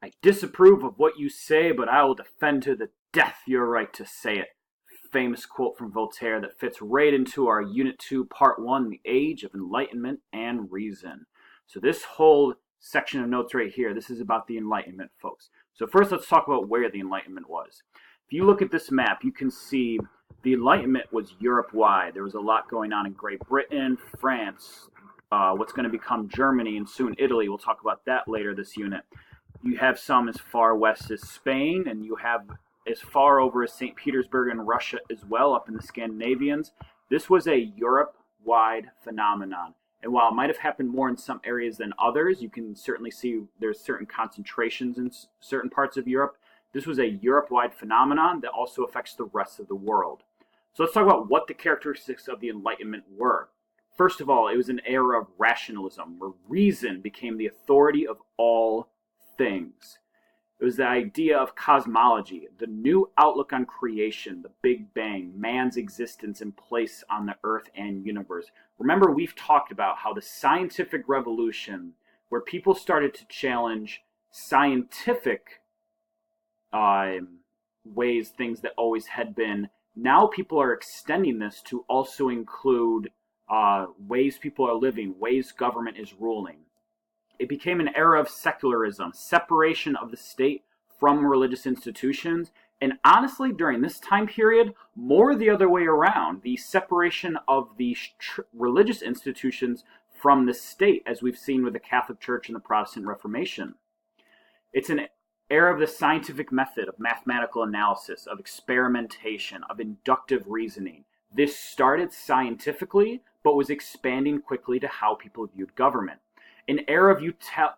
I disapprove of what you say, but I will defend to the death your right to say it. Famous quote from Voltaire that fits right into our Unit 2, Part 1, The Age of Enlightenment and Reason. So this whole section of notes right here, this is about the Enlightenment, folks. So first let's talk about where the Enlightenment was. If you look at this map, you can see the Enlightenment was Europe-wide. There was a lot going on in Great Britain, France, what's going to become Germany, and soon Italy. We'll talk about that later this unit. You have some as far west as Spain, and you have as far over as St. Petersburg in Russia as well, up in the Scandinavians. This was a Europe-wide phenomenon. And while it might have happened more in some areas than others, you can certainly see there's certain concentrations in certain parts of Europe. This was a Europe-wide phenomenon that also affects the rest of the world. So let's talk about what the characteristics of the Enlightenment were. First of all, it was an era of rationalism, where reason became the authority of all things. It was the idea of cosmology, the new outlook on creation, the Big Bang, man's existence and place on the earth and universe. Remember, we've talked about how the scientific revolution, where people started to challenge scientific ways, things that always had been, now people are extending this to also include ways people are living, ways government is ruling. It became an era of secularism, separation of the state from religious institutions, and honestly, during this time period, more the other way around, the separation of the religious institutions from the state, as we've seen with the Catholic Church and the Protestant Reformation. It's an era of the scientific method, of mathematical analysis, of experimentation, of inductive reasoning. This started scientifically, but was expanding quickly to how people viewed government. An era of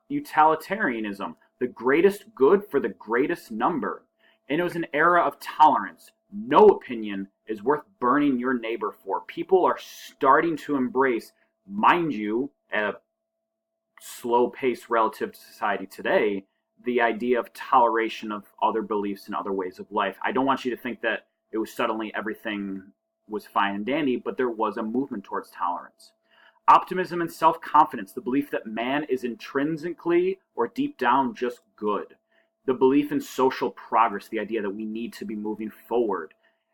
utilitarianism, the greatest good for the greatest number. And it was an era of tolerance. No opinion is worth burning your neighbor for. People are starting to embrace, mind you, at a slow pace relative to society today, the idea of toleration of other beliefs and other ways of life. I don't want you to think that it was suddenly everything was fine and dandy, but there was a movement towards tolerance. Optimism and self-confidence, the belief that man is intrinsically or deep down just good. The belief in social progress, the idea that we need to be moving forward.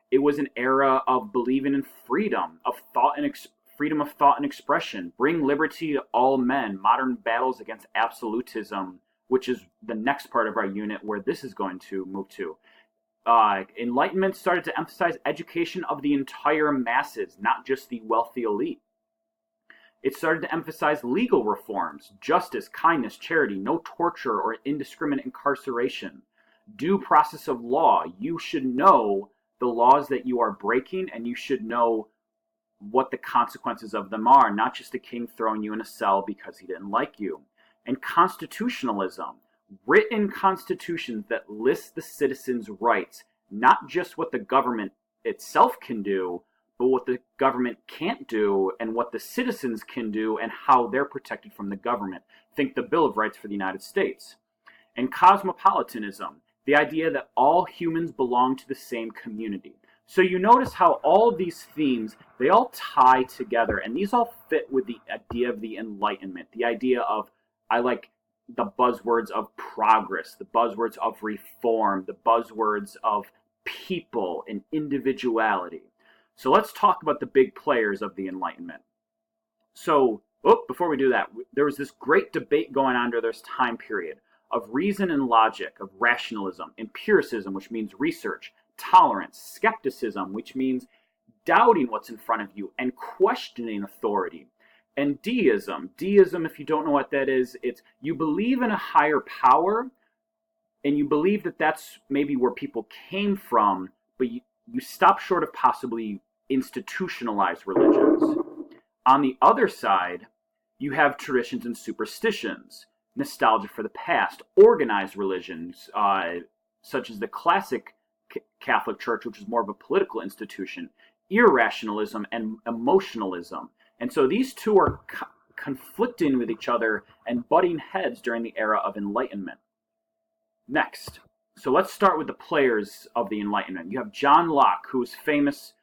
It was an era of believing in freedom of thought and freedom of thought and expression. Bring liberty to all men. Modern battles against absolutism, which is the next part of our unit where this is going to move to. Enlightenment started to emphasize education of the entire masses, not just the wealthy elite. It started to emphasize legal reforms, justice, kindness, charity, no torture or indiscriminate incarceration, due process of law. You should know the laws that you are breaking, and you should know what the consequences of them are, not just a king throwing you in a cell because he didn't like you. And constitutionalism, written constitutions that list the citizens' rights, not just what the government itself can do, but what the government can't do and what the citizens can do and how they're protected from the government. Think the Bill of Rights for the United States. And cosmopolitanism, the idea that all humans belong to the same community. So you notice how all of these themes, they all tie together, and these all fit with the idea of the Enlightenment, the idea of, I like the buzzwords of progress, the buzzwords of reform, the buzzwords of people and individuality. So let's talk about the big players of the Enlightenment. So, before we do that, there was this great debate going on during this time period of reason and logic, of rationalism, empiricism, which means research, tolerance, skepticism, which means doubting what's in front of you and questioning authority, and deism. Deism, if you don't know what that is, it's you believe in a higher power, and you believe that that's maybe where people came from, but you stop short of possibly institutionalized religions. On the other side, you have traditions and superstitions, nostalgia for the past, organized religions, such as the classic Catholic Church, which is more of a political institution, irrationalism and emotionalism. And so these two are conflicting with each other and butting heads during the era of Enlightenment. Next, so let's start with the players of the Enlightenment. You have John Locke, who is famous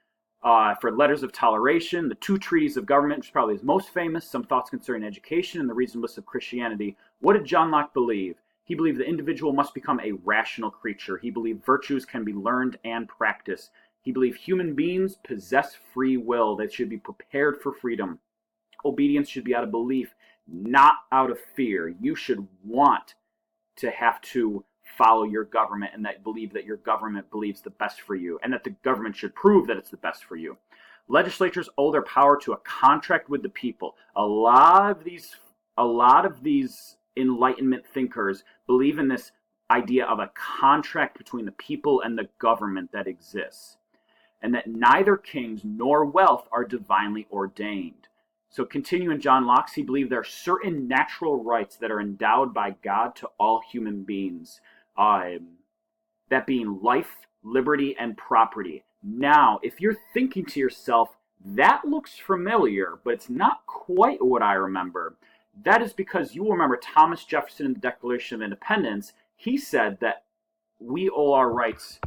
for Letters of Toleration, the Two Treatises of Government, which is probably his most famous, Some Thoughts Concerning Education, and the Reasonableness of Christianity. What did John Locke believe? He believed the individual must become a rational creature. He believed virtues can be learned and practiced. He believed human beings possess free will. They should be prepared for freedom. Obedience should be out of belief, not out of fear. You should want to have to follow your government and that believe that your government believes the best for you and that the government should prove that it's the best for you. Legislatures owe their power to a contract with the people. A lot of these Enlightenment thinkers believe in this idea of a contract between the people and the government that exists, and that neither kings nor wealth are divinely ordained. So continuing John Locke, he believed there are certain natural rights that are endowed by God to all human beings, that being life, liberty, and property. Now, if you're thinking to yourself, that looks familiar, but it's not quite what I remember, that is because you will remember Thomas Jefferson in the Declaration of Independence. He said that we owe our rights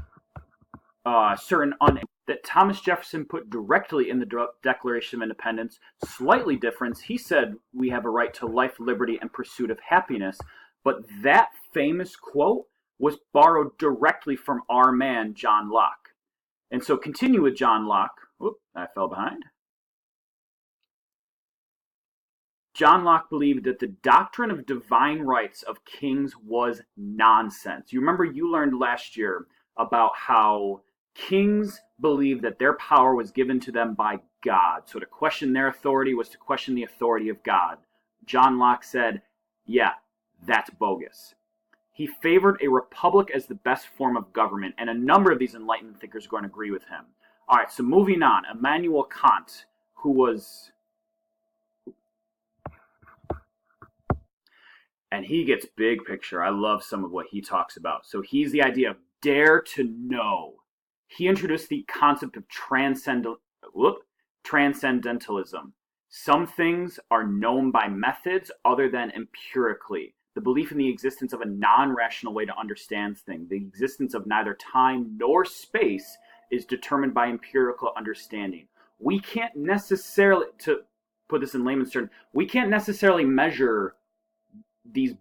that Thomas Jefferson put directly in the Declaration of Independence. Slightly different. He said we have a right to life, liberty, and pursuit of happiness. But that famous quote was borrowed directly from our man, John Locke. And so continue with John Locke. Whoop, I fell behind. John Locke believed that the doctrine of divine rights of kings was nonsense. You remember you learned last year about how kings believed that their power was given to them by God. So to question their authority was to question the authority of God. John Locke said, yeah, that's bogus. He favored a republic as the best form of government, and a number of these Enlightenment thinkers are going to agree with him. All right, so moving on, Immanuel Kant, who was... And he gets big picture. I love some of what he talks about. So he's the idea of dare to know. He introduced the concept of transcendentalism. Some things are known by methods other than empirically. The belief in the existence of a non-rational way to understand things. The existence of neither time nor space is determined by empirical understanding. We can't necessarily, to put this in layman's terms, we can't necessarily measure these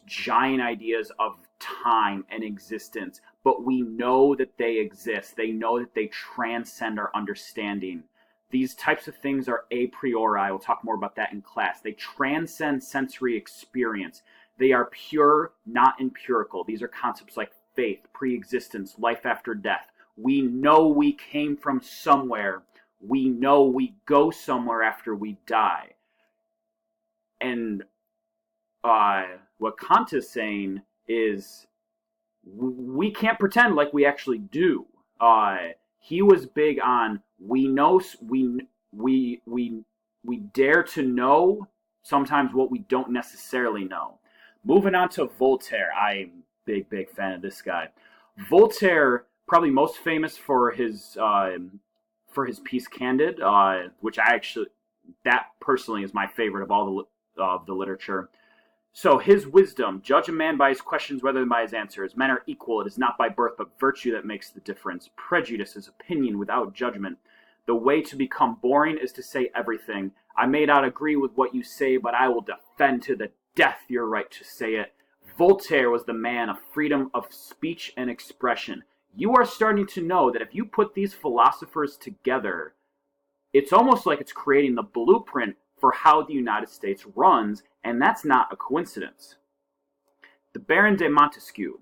giant ideas of time and existence, but we know that they exist. They know that they transcend our understanding. These types of things are a priori. I will talk more about that in class. They transcend sensory experience. They are pure, not empirical. These are concepts like faith, pre-existence, life after death. We know we came from somewhere. We know we go somewhere after we die. And what Kant is saying is we can't pretend like we actually do. He was big on we know we dare to know sometimes what we don't necessarily know. Moving on to Voltaire. I'm big fan of this guy. Voltaire, probably most famous for his piece Candide, which that personally is my favorite of all the literature. So his wisdom, judge a man by his questions rather than by his answers. Men are equal. It is not by birth but virtue that makes the difference. Prejudice is opinion without judgment. The way to become boring is to say everything. I may not agree with what you say, but I will defend to the death your right to say it. Voltaire was the man of freedom of speech and expression. You are starting to know that if you put these philosophers together, it's almost like it's creating the blueprint for how the United States runs, and that's not a coincidence. The Baron de Montesquieu,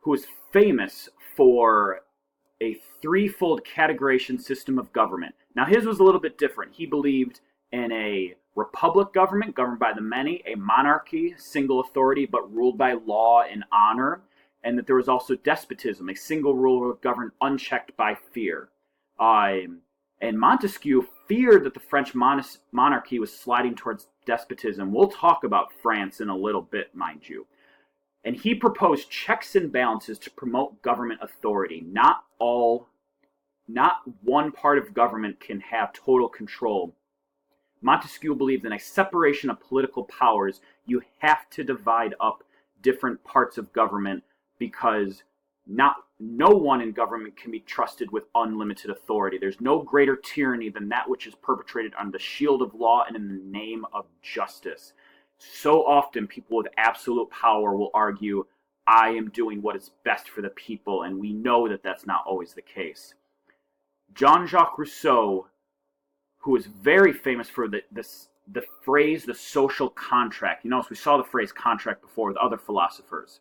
who is famous for a threefold categorization system of government. Now his was a little bit different. He believed in a republic government governed by the many, a monarchy, single authority but ruled by law and honor, and that there was also despotism, a single ruler governed unchecked by fear. And Montesquieu feared that the French monarchy was sliding towards despotism. We'll talk about France in a little bit, mind you. And he proposed checks and balances to promote government authority. Not one part of government can have total control. Montesquieu believed in a separation of political powers. You have to divide up different parts of government because no one in government can be trusted with unlimited authority. There's no greater tyranny than that which is perpetrated under the shield of law and in the name of justice. So often people with absolute power will argue, I am doing what is best for the people, and we know that that's not always the case. Jean-Jacques Rousseau, who is very famous for the phrase, the social contract. You notice we saw the phrase contract before with other philosophers.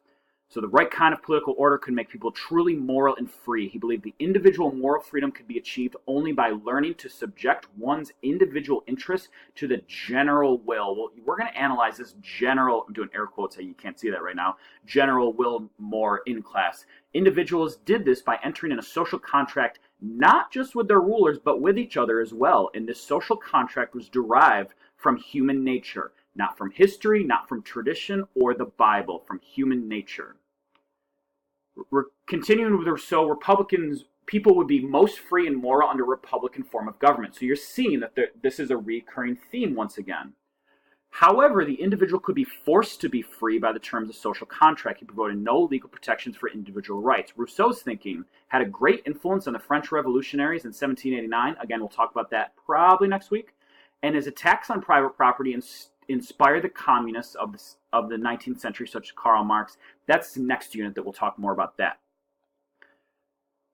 So the right kind of political order could make people truly moral and free. He believed the individual moral freedom could be achieved only by learning to subject one's individual interests to the general will. Well, we're going to analyze this general, I'm doing air quotes, you can't see that right now, general will more in class. Individuals did this by entering in a social contract not just with their rulers, but with each other as well. And this social contract was derived from human nature, not from history, not from tradition or the Bible, from human nature. We're continuing with Rousseau. People would be most free and moral under a Republican form of government. So you're seeing that this is a recurring theme once again. However, the individual could be forced to be free by the terms of social contract. He provided no legal protections for individual rights. Rousseau's thinking had a great influence on the French revolutionaries in 1789. Again, we'll talk about that probably next week. And his attacks on private property inspired the communists of the 19th century, such as Karl Marx. That's the next unit that we'll talk more about that.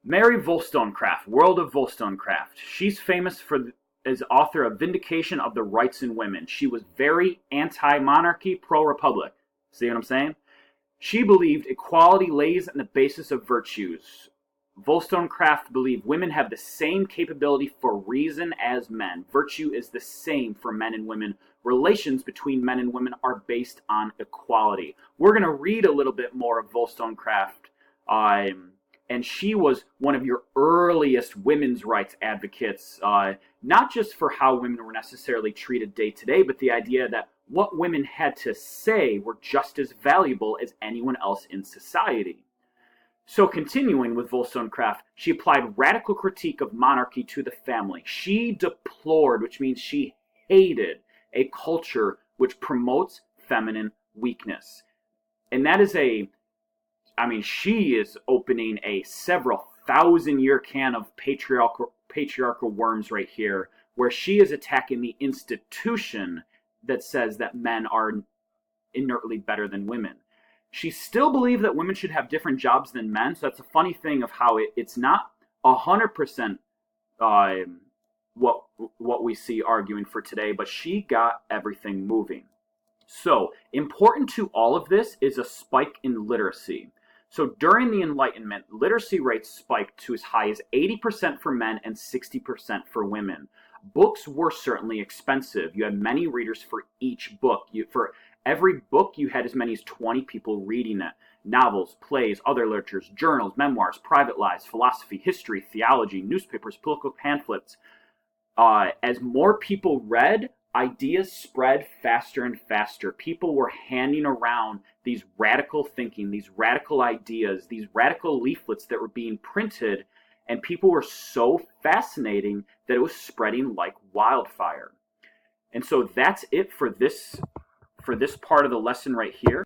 Mary Wollstonecraft, World of Wollstonecraft. She's famous as author of Vindication of the Rights in Women. She was very anti-monarchy, pro-republic. See what I'm saying? She believed equality lays in the basis of virtues. Wollstonecraft believed women have the same capability for reason as men. Virtue is the same for men and women. Relations between men and women are based on equality. We're going to read a little bit more of Wollstonecraft, and she was one of your earliest women's rights advocates, not just for how women were necessarily treated day to day, but the idea that what women had to say were just as valuable as anyone else in society. So continuing with Wollstonecraft, she applied radical critique of monarchy to the family. She deplored, which means she hated, a culture which promotes feminine weakness. And that is she is opening a several thousand-year can of patriarchal worms right here, where she is attacking the institution that says that men are inertly better than women. She still believed that women should have different jobs than men, so that's a funny thing of how it's not 100% what we see arguing for today, but she got everything moving. So, important to all of this is a spike in literacy. So during the Enlightenment, literacy rates spiked to as high as 80% for men and 60% for women. Books were certainly expensive. You had many readers for each book. For every book, you had as many as 20 people reading it. Novels, plays, other literatures, journals, memoirs, private lives, philosophy, history, theology, newspapers, political pamphlets. As more people read, ideas spread faster and faster. People were handing around these radical thinking, these radical ideas, these radical leaflets that were being printed, and people were so fascinating that it was spreading like wildfire. And so that's it for this part of the lesson right here.